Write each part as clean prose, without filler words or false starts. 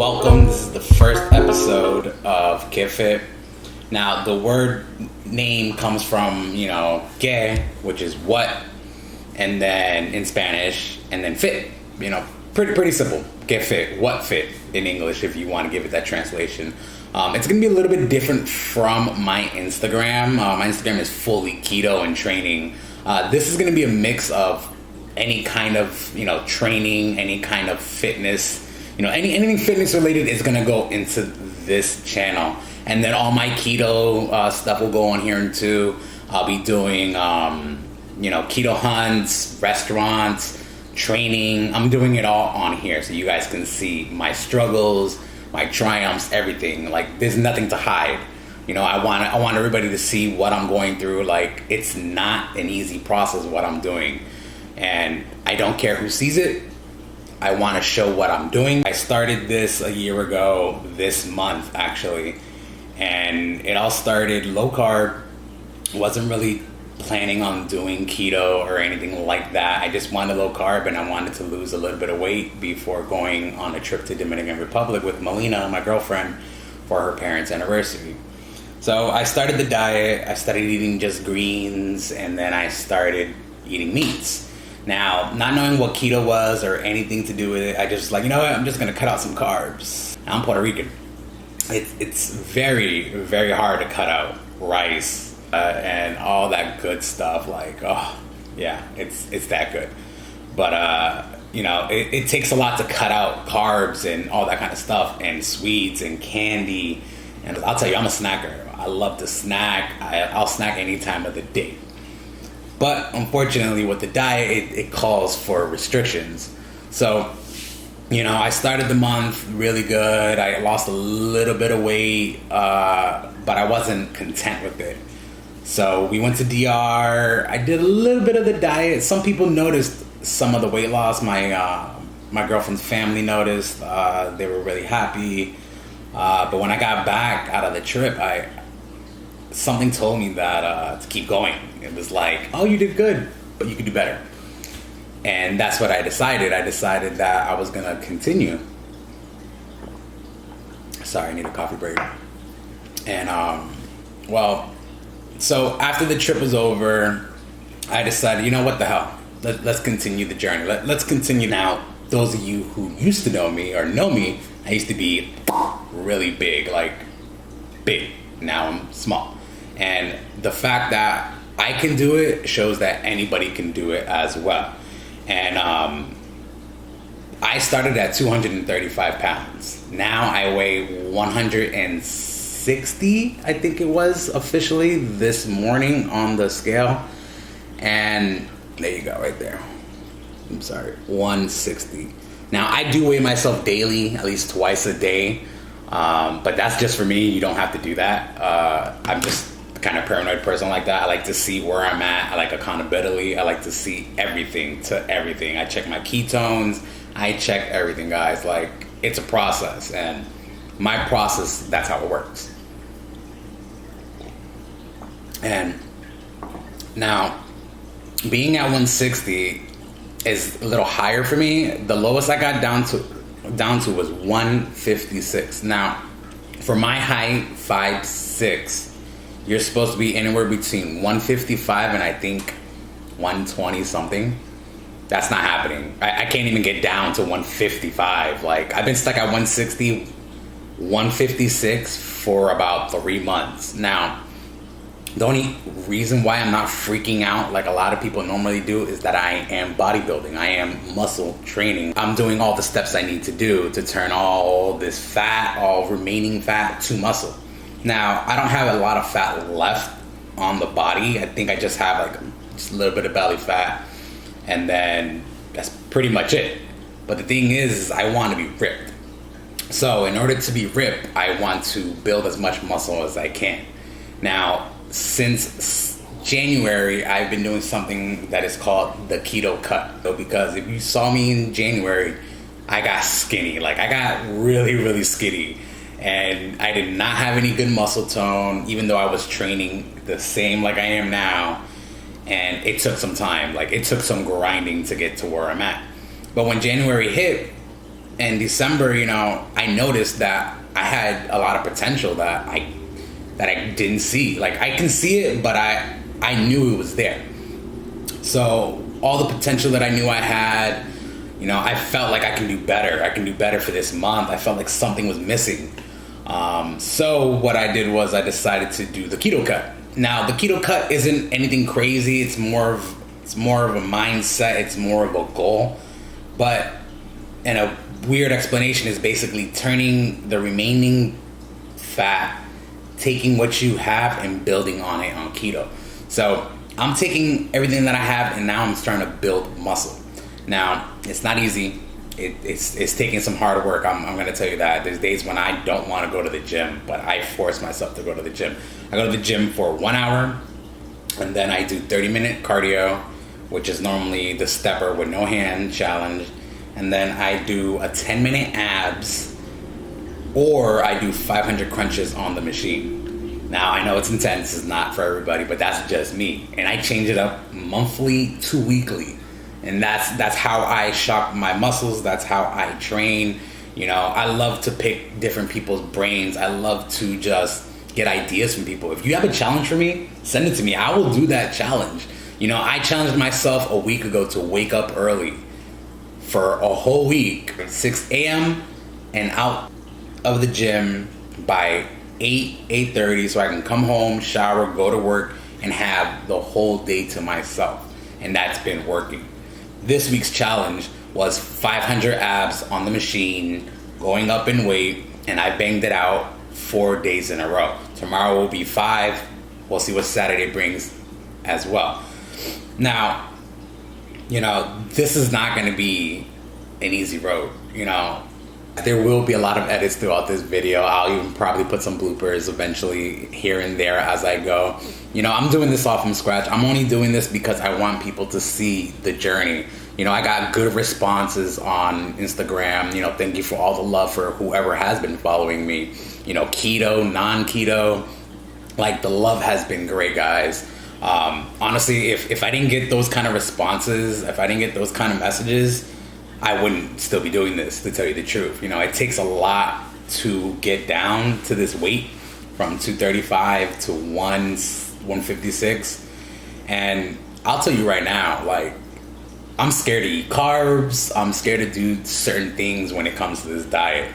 welcome. This is the first episode of Get Fit. Now, the word name comes from, que, which is what, and then in Spanish, and then fit. Pretty simple. Get fit. What fit in English, if you want to give it that translation. It's going to be a little bit different from my Instagram. My Instagram is fully keto and training. This is going to be a mix of any kind of, training, any kind of fitness. Anything fitness related is going to go into this channel. And then all my keto stuff will go on here too. I'll be doing, keto hunts, restaurants, training. I'm doing it all on here so you guys can see my struggles, my triumphs, everything. Like, there's nothing to hide. I want everybody to see what I'm going through. Like, it's not an easy process what I'm doing. And I don't care who sees it. I want to show what I'm doing. I started this a year ago, this month actually, and it all started low carb. Wasn't really planning on doing keto or anything like that. I just wanted low carb and I wanted to lose a little bit of weight before going on a trip to Dominican Republic with Melina, my girlfriend, for her parents' anniversary. So I started the diet. I started eating just greens, and then I started eating meats. Now, not knowing what keto was or anything to do with it, I just I'm just going to cut out some carbs. I'm Puerto Rican. It's very, very hard to cut out rice and all that good stuff. It's that good. But, it takes a lot to cut out carbs and all that kind of stuff, and sweets and candy. And I'll tell you, I'm a snacker. I love to snack. I'll snack any time of the day. But unfortunately, with the diet, it calls for restrictions. So, I started the month really good. I lost a little bit of weight, but I wasn't content with it. So we went to DR. I did a little bit of the diet. Some people noticed some of the weight loss. My girlfriend's family noticed. They were really happy. But when I got back out of the trip, something told me that to keep going. It was like, oh, you did good, but you could do better. And that's what I decided. I decided that I was going to continue. Sorry, I need a coffee break. And, so after the trip was over, I decided, what the hell? Let's continue the journey. Let's continue now. Those of you who used to know me or know me, I used to be really big, big. Now I'm small. And the fact that I can do it shows that anybody can do it as well. And I started at 235 pounds. Now I weigh 160, I think it was officially this morning on the scale. And there you go, right there. I'm sorry, 160. Now I do weigh myself daily, at least twice a day. But that's just for me. You don't have to do that. I'm just kind of paranoid person like that. I like to see where I'm at. I like accountability. I like to see everything to everything. I check my ketones. I check everything, guys. It's a process, and my process, that's how it works. And now, being at 160 is a little higher for me. The lowest I got down to was 156. Now, for my height, 5'6", you're supposed to be anywhere between 155 and I think 120 something. That's not happening. I can't even get down to 155. I've been stuck at 160, 156 for about 3 months. Now, the only reason why I'm not freaking out like a lot of people normally do is that I am bodybuilding. I am muscle training. I'm doing all the steps I need to do to turn all this fat, all remaining fat, to muscle. Now, I don't have a lot of fat left on the body. I think I just have just a little bit of belly fat, and then that's pretty much it. But the thing is I want to be ripped. So in order to be ripped, I want to build as much muscle as I can. Now, since January, I've been doing something that is called the Keto Cut. Because if you saw me in January, I got skinny. I got really, really skinny. And I did not have any good muscle tone, even though I was training the same like I am now. And it took some time. It took some grinding to get to where I'm at. But when January hit, in December, I noticed that I had a lot of potential that I didn't see. Like, I can see it, but I knew it was there. So all the potential that I knew I had, I felt like I can do better. I can do better for this month. I felt like something was missing. So what I did was I decided to do the Keto Cut. Now, the Keto Cut isn't anything crazy. It's more of a mindset. It's more of a goal. But in a weird explanation is basically turning the remaining fat, taking what you have and building on it on keto. So I'm taking everything that I have and now I'm starting to build muscle. Now, it's not easy. It's taking some hard work. I'm going to tell you that. There's days when I don't want to go to the gym, but I force myself to go to the gym. I go to the gym for 1 hour, and then I do 30-minute cardio, which is normally the stepper with no hand challenge. And then I do a 10-minute abs, or I do 500 crunches on the machine. Now, I know it's intense. It's not for everybody, but that's just me. And I change it up monthly to weekly. And that's how I shock my muscles. That's how I train. I love to pick different people's brains. I love to just get ideas from people. If you have a challenge for me, send it to me. I will do that challenge. I challenged myself a week ago to wake up early for a whole week, 6 a.m. and out of the gym by 8:30 so I can come home, shower, go to work, and have the whole day to myself. And that's been working. This week's challenge was 500 abs on the machine, going up in weight, and I banged it out 4 days in a row. Tomorrow will be 5. We'll see what Saturday brings as well. Now, this is not going to be an easy road. There will be a lot of edits throughout this video. I'll even probably put some bloopers eventually here and there as I go. I'm doing this all from scratch. I'm only doing this because I want people to see the journey. I got good responses on Instagram. Thank you for all the love for whoever has been following me. Keto, non-keto. Like, the love has been great, guys. Honestly, if I didn't get those kind of responses, if I didn't get those kind of messages, I wouldn't still be doing this, to tell you the truth. It takes a lot to get down to this weight from 235 to 156. And I'll tell you right now, like, I'm scared to eat carbs. I'm scared to do certain things when it comes to this diet.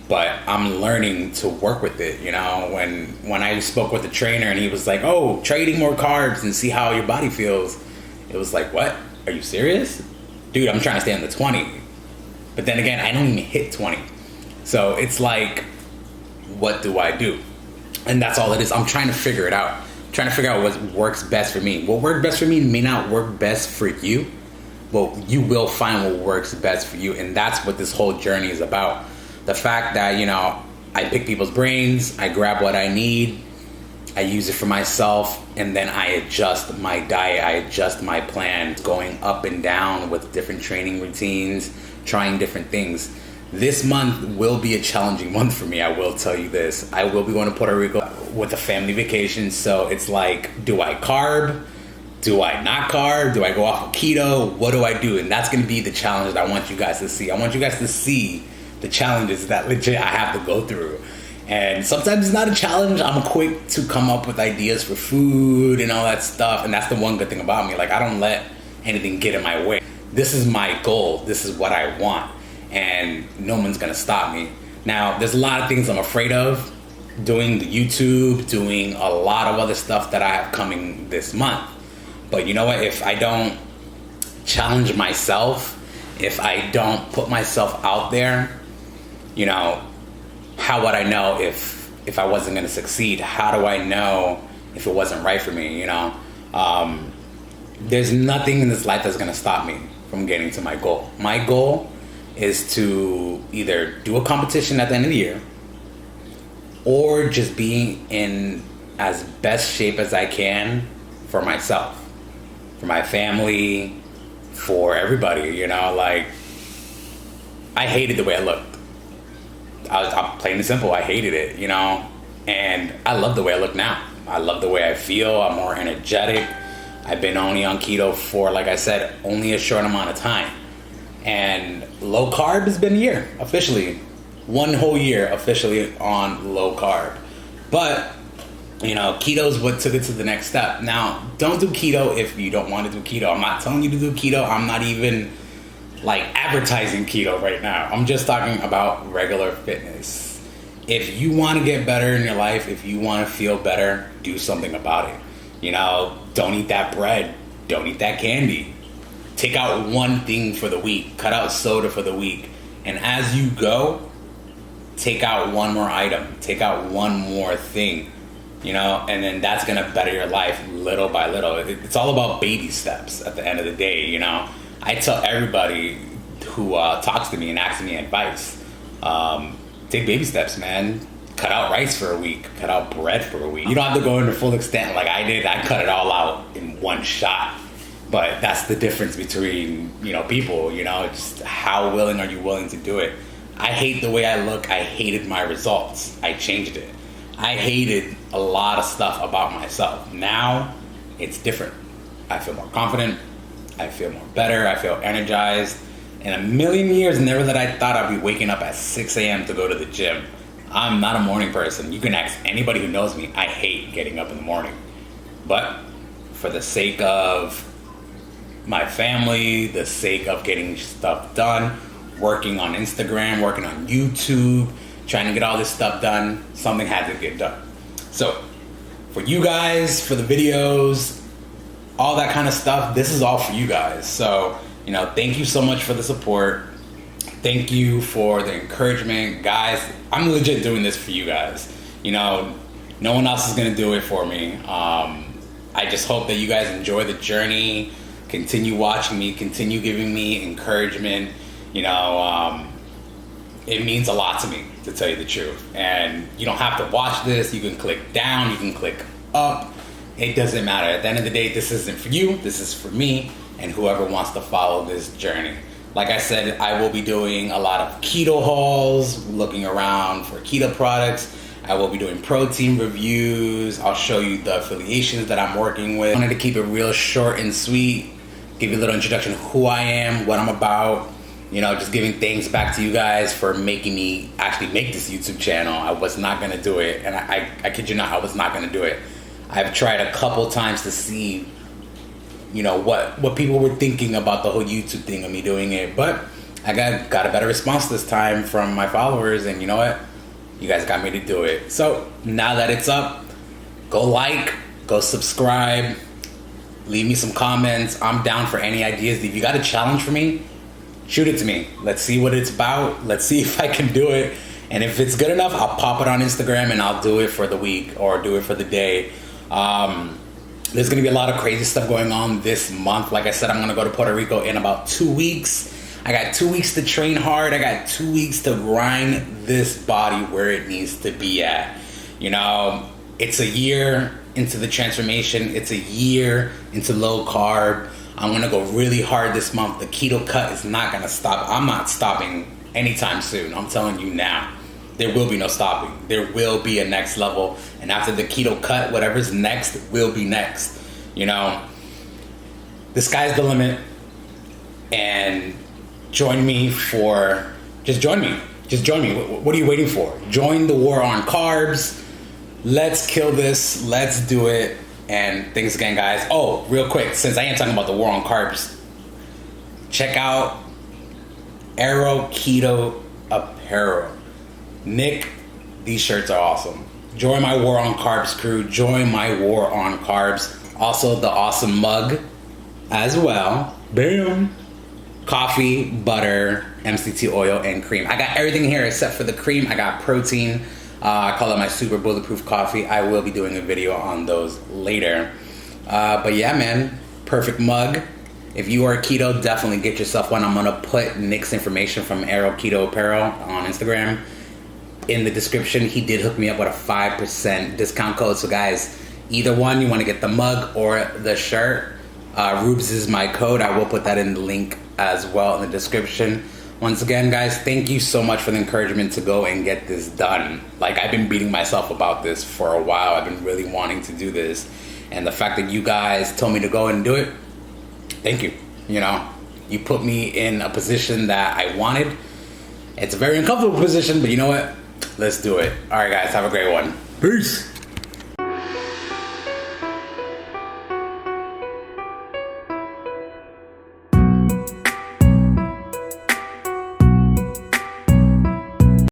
But I'm learning to work with it. When I spoke with the trainer and he was like, oh, try eating more carbs and see how your body feels. It was like, what? Are you serious? Dude, I'm trying to stay on the 20. But then again, I don't even hit 20. So it's like, what do I do? And that's all it is. I'm trying to figure it out. I'm trying to figure out what works best for me. What worked best for me may not work best for you, but you will find what works best for you. And that's what this whole journey is about. The fact that, I pick people's brains, I grab what I need, I use it for myself, and then I adjust my diet, I adjust my plan, going up and down with different training routines, trying different things. This month will be a challenging month for me, I will tell you this. I will be going to Puerto Rico with a family vacation, so it's like, do I carb? Do I not carb? Do I go off of keto? What do I do? And that's going to be the challenge that I want you guys to see. I want you guys to see the challenges that legit I have to go through. And sometimes it's not a challenge. I'm quick to come up with ideas for food and all that stuff. And that's the one good thing about me. Like, I don't let anything get in my way. This is my goal. This is what I want. And no one's going to stop me. Now, there's a lot of things I'm afraid of. Doing the YouTube, doing a lot of other stuff that I have coming this month. But you know what? If I don't challenge myself, if I don't put myself out there, how would I know if I wasn't going to succeed? How do I know if it wasn't right for me? There's nothing in this life that's going to stop me from getting to my goal. My goal is to either do a competition at the end of the year or just be in as best shape as I can for myself, for my family, for everybody. I hated the way I looked. I'm plain and simple. I hated it, and I love the way I look now. I love the way I feel. I'm more energetic. I've been only on keto for, like I said, only a short amount of time. And low carb has been a year, officially. 1 whole year officially on low carb. But, you know, keto's what took it to the next step. Now, don't do keto if you don't want to do keto. I'm not telling you to do keto. I'm not even like advertising keto right now. I'm just talking about regular fitness. If you want to get better in your life, if you want to feel better, do something about it. You know, don't eat that bread. Don't eat that candy. Take out one thing for the week. Cut out soda for the week. And as you go, take out one more item. Take out one more thing. You know, and then that's going to better your life little by little. It's all about baby steps at the end of the day, you know. I tell everybody who talks to me and asks me advice, take baby steps, man. Cut out rice for a week. Cut out bread for a week. You don't have to go into full extent like I did. I cut it all out in one shot. But that's the difference between, you know, people, you know, just how willing are you willing to do it? I hate the way I look. I hated my results. I changed it. I hated a lot of stuff about myself. Now it's different. I feel more confident. I feel more better. I feel energized. In a million years, never that I thought I'd be waking up at 6 a.m. to go to the gym. I'm not a morning person. You can ask anybody who knows me. I hate getting up in the morning. But for the sake of my family, the sake of getting stuff done, working on Instagram, working on YouTube, trying to get all this stuff done, something had to get done. So for you guys, for the videos, all that kind of stuff, this is all for you guys. So, you know, thank you so much for the support. Thank you for the encouragement. Guys, I'm legit doing this for you guys. You know, no one else is going to do it for me. I just hope that you guys enjoy the journey. Continue watching me. Continue giving me encouragement. You know, it means a lot to me, to tell you the truth. And you don't have to watch this. You can click down. You can click up. It doesn't matter. At the end of the day, this isn't for you. This is for me and whoever wants to follow this journey. Like I said, I will be doing a lot of keto hauls, looking around for keto products. I will be doing protein reviews. I'll show you the affiliations that I'm working with. I wanted to keep it real short and sweet, give you a little introduction of who I am, what I'm about. You know, just giving thanks back to you guys for making me actually make this YouTube channel. I was not going to do it, and I kid you not, I was not going to do it. I've tried a couple times to see, you know, what people were thinking about the whole YouTube thing of me doing it, but I got a better response this time from my followers, and you know what? You guys got me to do it. So now that it's up, go like, go subscribe, leave me some comments. I'm down for any ideas. If you got a challenge for me, shoot it to me. Let's see what it's about. Let's see if I can do it. And if it's good enough, I'll pop it on Instagram and I'll do it for the week or do it for the day. There's going to be a lot of crazy stuff going on this month. Like I said, I'm going to go to Puerto Rico in about 2 weeks. I got 2 weeks to train hard. I got 2 weeks to grind this body where it needs to be at. You know, it's a year into the transformation. It's a year into low carb. I'm going to go really hard this month. The Keto Cut is not going to stop. I'm not stopping anytime soon. I'm telling you now. There will be no stopping. There will be a next level. And after the Keto Cut, whatever's next will be next. You know, the sky's the limit. And join me. Just join me. What are you waiting for? Join the war on carbs. Let's kill this. Let's do it. And thanks again, guys. Oh, real quick, since I ain't talking about the war on carbs, check out Aero Keto Apparel. Nick, these shirts are awesome. Join my War on Carbs crew. Join my War on Carbs. Also, the awesome mug as well. Bam. Coffee, butter, MCT oil, and cream. I got everything here except for the cream. I got protein. I call it my super bulletproof coffee. I will be doing a video on those later. But yeah, man, perfect mug. If you are keto, definitely get yourself one. I'm going to put Nick's information from Aero Keto Apparel on Instagram in the description. He did hook me up with a 5% discount code. So guys, either one, you want to get the mug or the shirt, Rubes is my code. I will put that in the link as well in the description. Once again, guys, thank you so much for the encouragement to go and get this done. Like, I've been beating myself about this for a while. I've been really wanting to do this. And the fact that you guys told me to go and do it, thank you. You know, You put me in a position that I wanted. It's a very uncomfortable position, but you know what? Let's do it. All right, guys, have a great one. Peace.